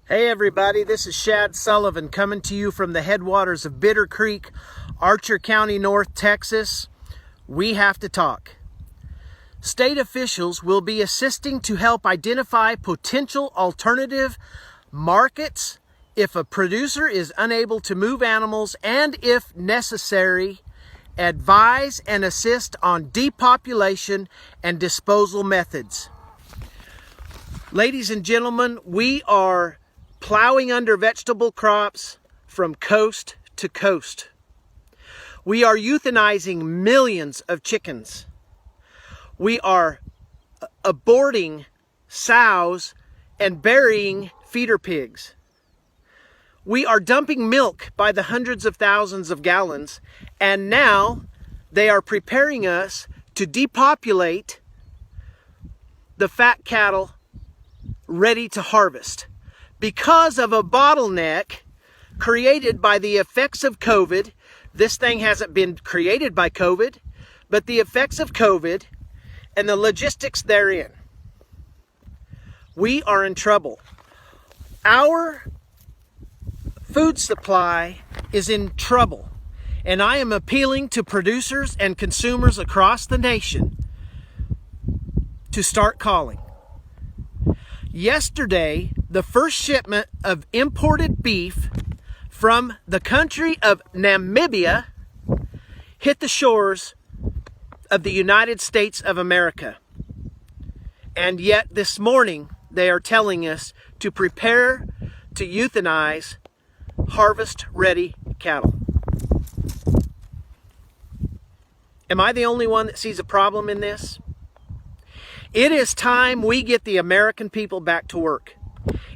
Hey everybody, this is Shad Sullivan coming to you from the headwaters of Bitter Creek, Archer County, North Texas. We have to talk. State officials will be assisting to help identify potential alternative markets if a producer is unable to move animals, and if necessary, advise and assist on depopulation and disposal methods. Ladies and gentlemen, we are plowing under vegetable crops from coast to coast. We are euthanizing millions of chickens. We are aborting sows and burying feeder pigs. We are dumping milk by the hundreds of thousands of gallons, and now they are preparing us to depopulate the fat cattle ready to harvest, because of a bottleneck created by the effects of COVID. This thing hasn't been created by COVID, but the effects of COVID and the logistics therein. We are in trouble. Our food supply is in trouble, and I am appealing to producers and consumers across the nation to start calling. Yesterday, the first shipment of imported beef from the country of Namibia hit the shores of the United States of America. And yet this morning, they are telling us to prepare to euthanize harvest-ready cattle. Am I the only one that sees a problem in this? It is time we get the American people back to work.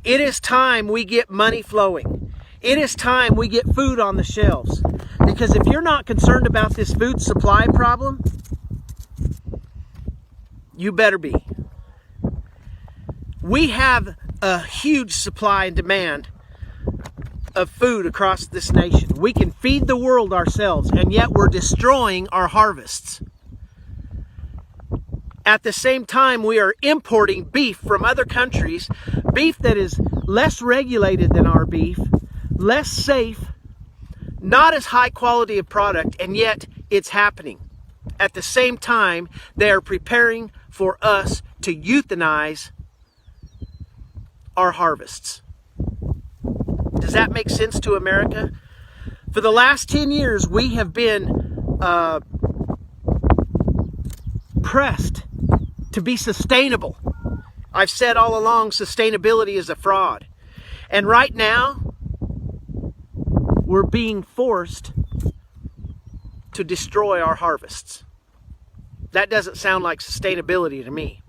It is time we get money flowing. It is time we get food on the shelves. Because if you're not concerned about this food supply problem, you better be. We have a huge supply and demand of food across this nation. We can feed the world ourselves, and yet we're destroying our harvests. At the same time, we are importing beef from other countries, beef that is less regulated than our beef, less safe, not as high quality of product, and yet it's happening. At the same time, they are preparing for us to euthanize our harvests. Does that make sense to America? For the last 10 years, we have been pressed to be sustainable. I've said all along, sustainability is a fraud. And right now, we're being forced to destroy our harvests. That doesn't sound like sustainability to me.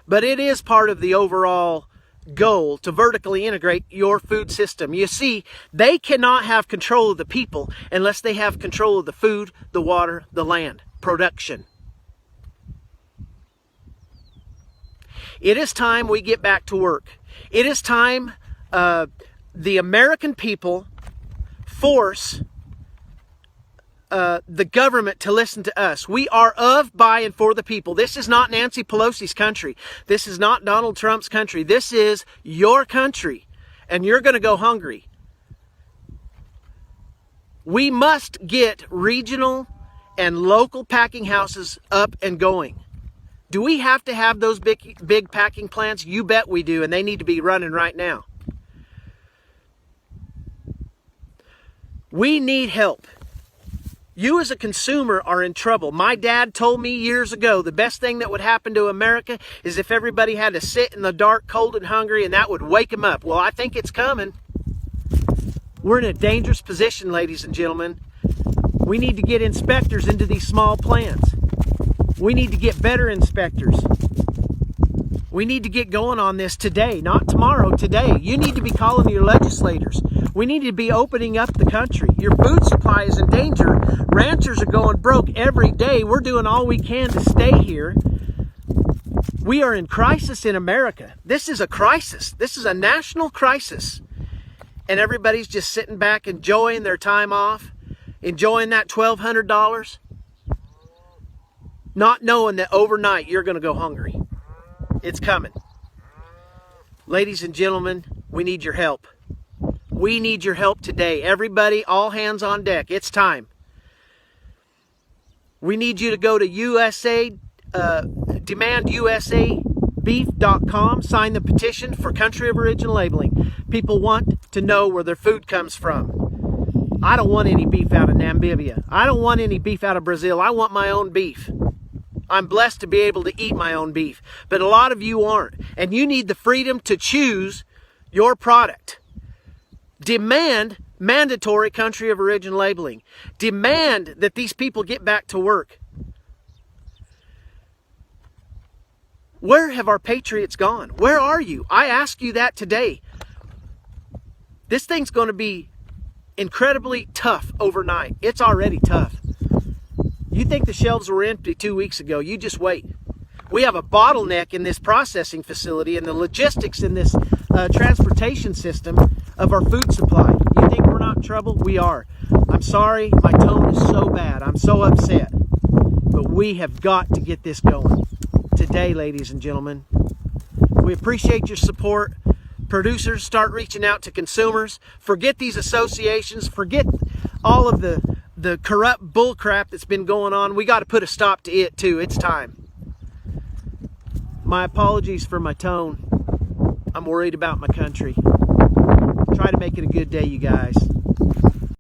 But it is part of the overall goal to vertically integrate your food system. You see, they cannot have control of the people unless they have control of the food, the water, the land, production. It is time we get back to work. It is time the American people force the government to listen to us. We are of, by, and for the people. This is not Nancy Pelosi's country. This is not Donald Trump's country. This is your country, and you're going to go hungry. We must get regional and local packing houses up and going. Do we have to have those big packing plants? You bet we do, and they need to be running right now. We need help. You as a consumer are in trouble. My dad told me years ago the best thing that would happen to America is if everybody had to sit in the dark, cold, and hungry, and that would wake them up. Well, I think it's coming. We're in a dangerous position, ladies and gentlemen. We need to get inspectors into these small plants. We need to get better inspectors. We need to get going on this today, not tomorrow, today. You need to be calling your legislators. We need to be opening up the country. Your food supply is in danger. Ranchers are going broke every day. We're doing all we can to stay here. We are in crisis in America. This is a crisis. This is a national crisis. And everybody's just sitting back enjoying their time off, enjoying that $1,200. Not knowing that overnight you're going to go hungry. It's coming. Ladies and gentlemen, We need your help. We need your help today. Everybody, all hands on deck. It's time. We need you to go to demandUSAbeef.com, sign the petition for country of origin labeling. People want to know where their food comes from. I don't want any beef out of Namibia. I don't want any beef out of Brazil. I want my own beef. I'm blessed to be able to eat my own beef. But a lot of you aren't. And you need the freedom to choose your product. Demand mandatory country of origin labeling. Demand that these people get back to work. Where have our patriots gone? Where are you? I ask you that today. This thing's going to be incredibly tough overnight. It's already tough. You think the shelves were empty 2 weeks ago. You just wait. We have a bottleneck in this processing facility and the logistics in this transportation system of our food supply. You think we're not in trouble? We are. I'm sorry, my tone is so bad. I'm so upset. But we have got to get this going today, ladies and gentlemen. We appreciate your support. Producers, start reaching out to consumers. Forget these associations. Forget all of the corrupt bullcrap that's been going on. We got to put a stop to it too. It's time. My apologies for my tone. I'm worried about my country. Try to make it a good day, you guys.